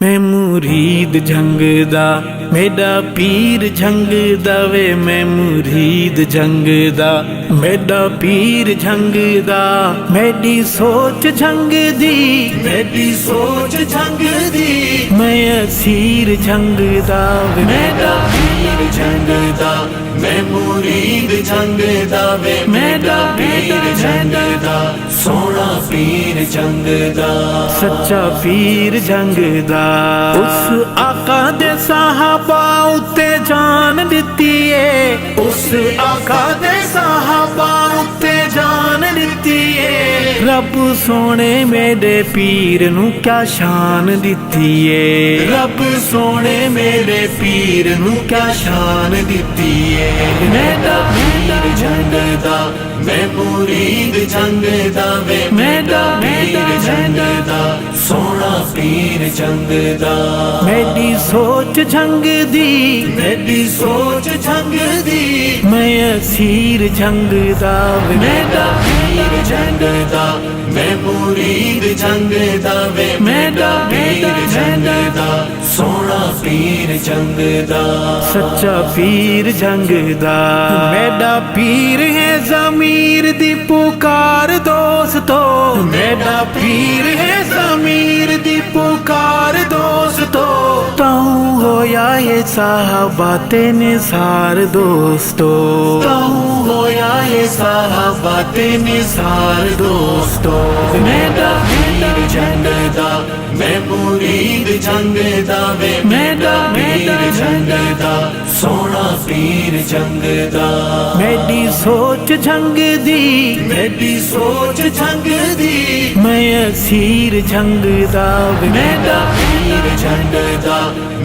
मैं मुरीद जंग दा मेरा पीर जंग दा वे मैं मुरीद जंग दा मेरा पीर जंग दा मेरी सोच जंग दी मेरी सोच जंग दी मैं असीर जंग दा वे मेरा पीर जंग दा मैं मुरीद जंग दा वे मेरा पीर जंग दा सोना पीर जंग दा सच्चा पीर जंग दा उस आका दे साहबा उत्ते जान दिती है उस आका दे साहबा उत्ते जान दिती है रब सोने मेरे पीर नू क्या शान दिती है रब सोने मेरे पीर नू क्या शान दिती है मेरा पीर जंग दा मैं मुरीद जंग दा वे मेरा पीर जंग दा सोना पीर जंग दा मेरी सोच जंग दी मेरी सोच जंग दी मैं असीर जंग दा वे मेरा पीर जंग दा मैं मुरीद जंग दा वे मेरा पीर जंग दा सोना पीर जंग दा सच्चा पीर जंग दा मेरा पीर है ज़मीर दी पुकार दोस्तों मेरा पीर है ज़मीर दी पुकार दोस्तों ताऊं होया ये साहबा ते निसार दोस्तों ताऊं होया ये साहबा ते निसार दोस्तों मेरा पीर जंग दा मैं मुरीद जंग दा वे मेरा पीर जंग दा सोना पीर जंग दा मेरी सोच जंग दी मेरी सोच जंग दी मैं असीर जंग दा वे मेरा पीर जंग दा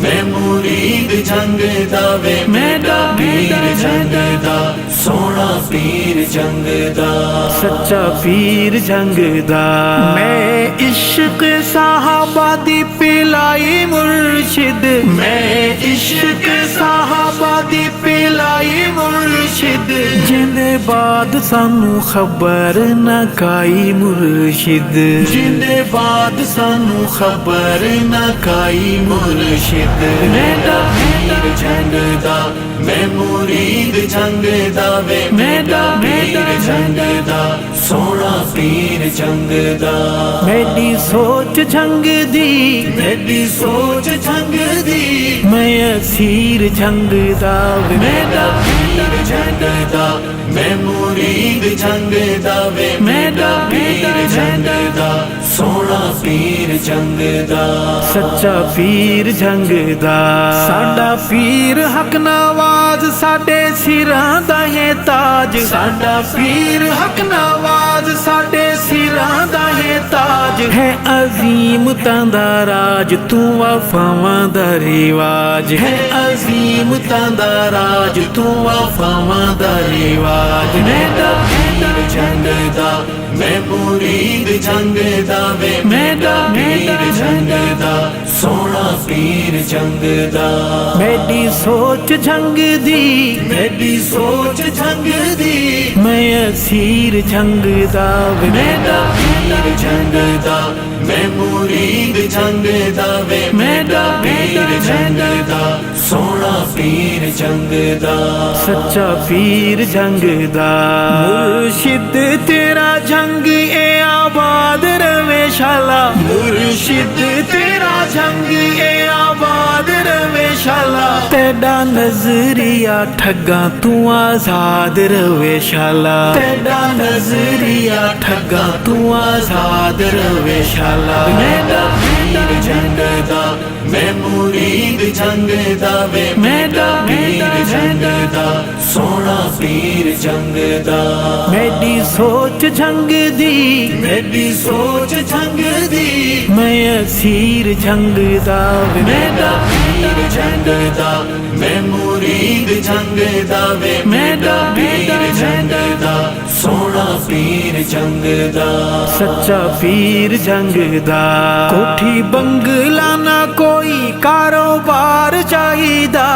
मैं मुरीद जंग दा वे मेरा पीर जंग दा सोना पीर जंग दा सच्चा पीर जंग दा मैं इश्क साहबा दी पिलाई मुर्शिद मैं इश्क साहबा दी पिलाई मुर्शिद जिंदे बाद सानू खबर न काई मुर्शिद जिंदे बाद सानू खबर न काई मुर्शिद मेरा पीर जंग दा मैं मुरीद जंग दा वे मेरा पीर जंग दा सोना पीर जंग दा मेरी सोच जंग दी मेरी सोच जंग दी मैं असीर जंग दा वे मेरा पीर जंग दा मैं मुरीद जंग दा वे मेरा पीर जंग दा सोना पीर जंग दा सच्चा पीर जंग दा साडा पीर हक नवाज साडे सिरां दा है ताज साडा पीर हक नवाज साडे सिरां दा है ताज है अजीम तांदा राज तू वफावां दा रिवाज है अजीम तांदा राज तू वफावां दा रिवाज मेरा पीर जंग दा मैं मुरीद जंग दा वे मेरा पीर जंग दा सोना पीर जंग दा मेरी सोच जंग दी मेरी सोच जंग दी मैं असीर जंग दा वे मेरा पीर जंग दा मैं मुरीद जंग दा वे मेरा पीर जंग दा सोना पीर जंग दा सच्चा पीर जंग दा मुर्शिद तेरा जंग ए आबाद रवे शाला मुर्शिद तेरा जंग ए आबाद रवे शाला तेरा नजरिया ठगा तू आजाद रवे शाला तेरा नजरिया ठगा तू आजाद रवे शाला मेरा पीर जंग दा मैं मुरीद जंग दा वे मेरा पीर जंग दा सोना पीर जंग दा मेरी सोच जंग दी मेरी सोच जंग दी मैं असीर जंग दा वे मेरा पीर जंग दा मैं मुरीद जंग दा वे मेरा पीर जंग दा सोना पीर जंग दा सच्चा पीर जंग दा कोठी बंगला ना कोई कारोबार चाहिदा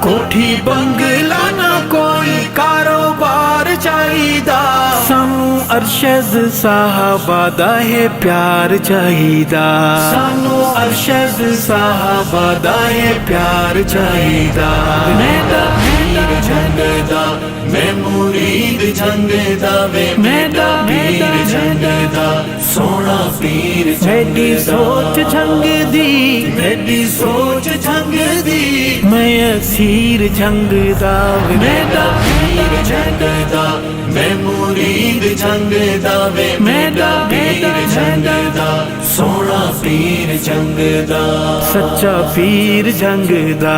कोठी बंगला ना कोई कारोबार चाहिदा सानू अरशद साहबा दा है प्यार चाहिदा सानू अरशद साहबा दा ये प्यार चाहिदा मेरा पीर जंगदा मैं मुरीद जंगदा वे मेरा पीर जंगदा सोना पीर मेरी सोच जंगदी मेरी सोच जंगदी मैं असीर जंगदा वे मेरा पीर जंगदा मैं मुरीद जंगदा वे मेरा पीर जंगदा सोना पीर जंगदा सच्चा पीर जंगदा।